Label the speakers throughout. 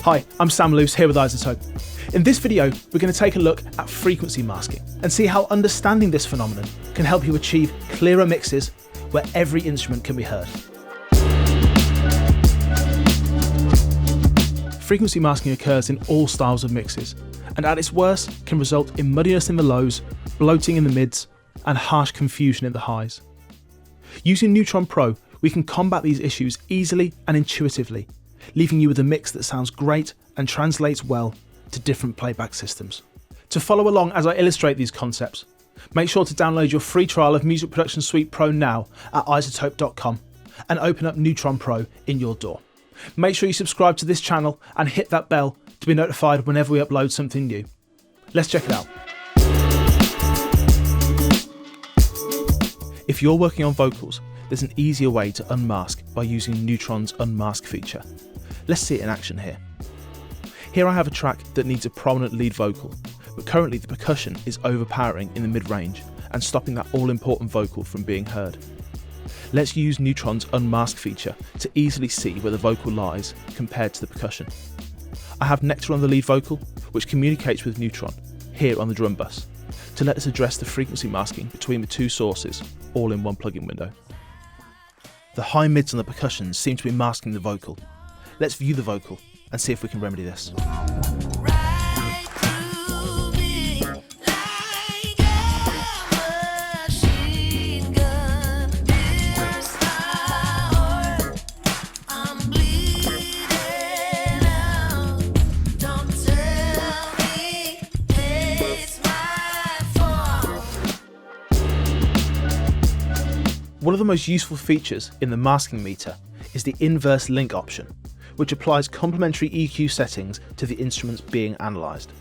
Speaker 1: Hi, I'm Sam Luce here with iZotope. In this video, we're going to take a look at frequency masking and see how understanding this phenomenon can help you achieve clearer mixes where every instrument can be heard. Frequency masking occurs in all styles of mixes, and at its worst can result in muddiness in the lows, bloating in the mids, and harsh confusion in the highs. Using Neutron Pro, we can combat these issues easily and intuitively, leaving you with a mix that sounds great and translates well to different playback systems. To follow along as I illustrate these concepts, make sure to download your free trial of Music Production Suite Pro now at iZotope.com and open up Neutron Pro in your DAW. Make sure you subscribe to this channel and hit that bell to be notified whenever we upload something new. Let's check it out. If you're working on vocals, there's an easier way to unmask by using Neutron's Unmask feature. Let's see it in action here. Here I have a track that needs a prominent lead vocal, but currently the percussion is overpowering in the mid-range and stopping that all-important vocal from being heard. Let's use Neutron's Unmask feature to easily see where the vocal lies compared to the percussion. I have Nectar on the lead vocal, which communicates with Neutron, here on the drum bus, to let us address the frequency masking between the two sources, all in one plugin window. The high mids on the percussion seem to be masking the vocal. Let's view the vocal and see if we can remedy this. One of the most useful features in the masking meter is the inverse link option, which applies complementary EQ settings to the instruments being analysed.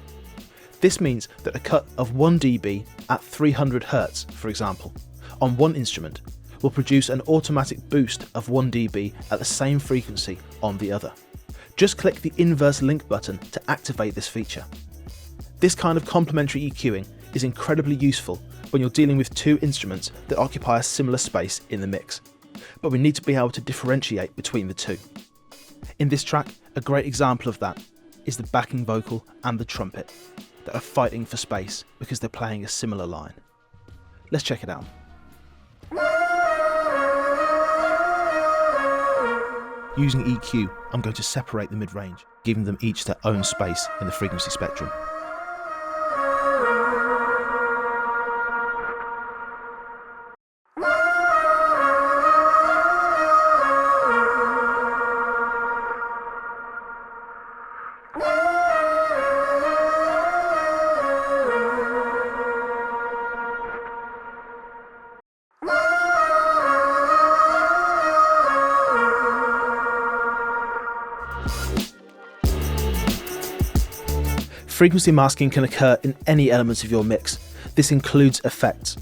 Speaker 1: This means that a cut of 1 dB at 300 Hz, for example, on one instrument will produce an automatic boost of 1 dB at the same frequency on the other. Just click the inverse link button to activate this feature. This kind of complementary EQing is incredibly useful when you're dealing with two instruments that occupy a similar space in the mix, but we need to be able to differentiate between the two. In this track, a great example of that is the backing vocal and the trumpet that are fighting for space because they're playing a similar line. Let's check it out. Using EQ, I'm going to separate the mid-range, giving them each their own space in the frequency spectrum. Frequency masking can occur in any element of your mix. This includes effects.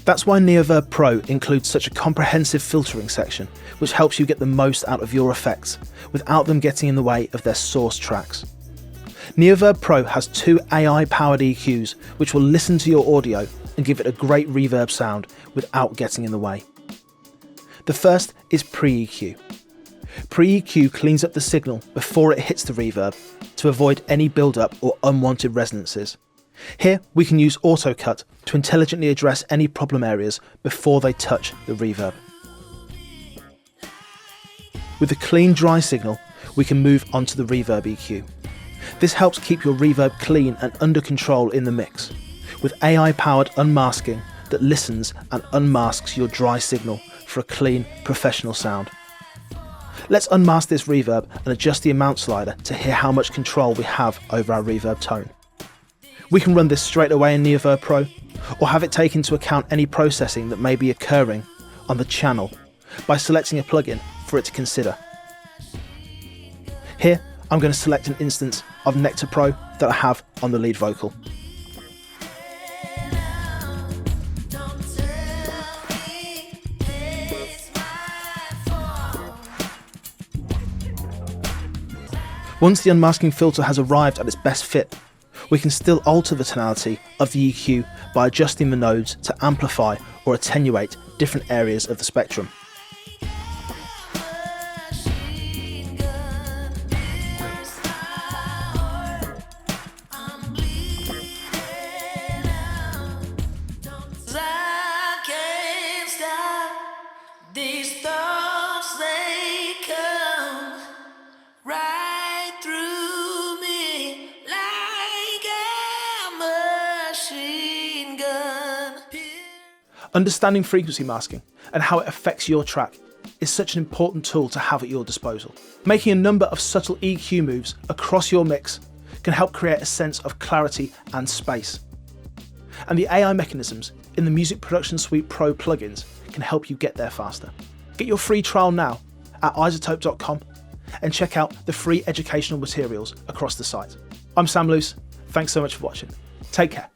Speaker 1: That's why Neoverb Pro includes such a comprehensive filtering section, which helps you get the most out of your effects without them getting in the way of their source tracks. Neoverb Pro has two AI-powered EQs which will listen to your audio and give it a great reverb sound without getting in the way. The first is Pre-EQ. Pre-EQ cleans up the signal before it hits the reverb to avoid any build-up or unwanted resonances. Here we can use Auto Cut to intelligently address any problem areas before they touch the reverb. With a clean dry signal, we can move on to the Reverb EQ. This helps keep your reverb clean and under control in the mix, with AI-powered unmasking that listens and unmasks your dry signal for a clean, professional sound. Let's unmask this reverb and adjust the amount slider to hear how much control we have over our reverb tone. We can run this straight away in Neoverb Pro, or have it take into account any processing that may be occurring on the channel by selecting a plugin for it to consider. Here, I'm going to select an instance of Nectar Pro that I have on the lead vocal. Once the unmasking filter has arrived at its best fit, we can still alter the tonality of the EQ by adjusting the nodes to amplify or attenuate different areas of the spectrum. Understanding frequency masking and how it affects your track is such an important tool to have at your disposal. Making a number of subtle EQ moves across your mix can help create a sense of clarity and space. And the AI mechanisms in the Music Production Suite Pro plugins can help you get there faster. Get your free trial now at iZotope.com and check out the free educational materials across the site. I'm Sam Luce. Thanks so much for watching. Take care.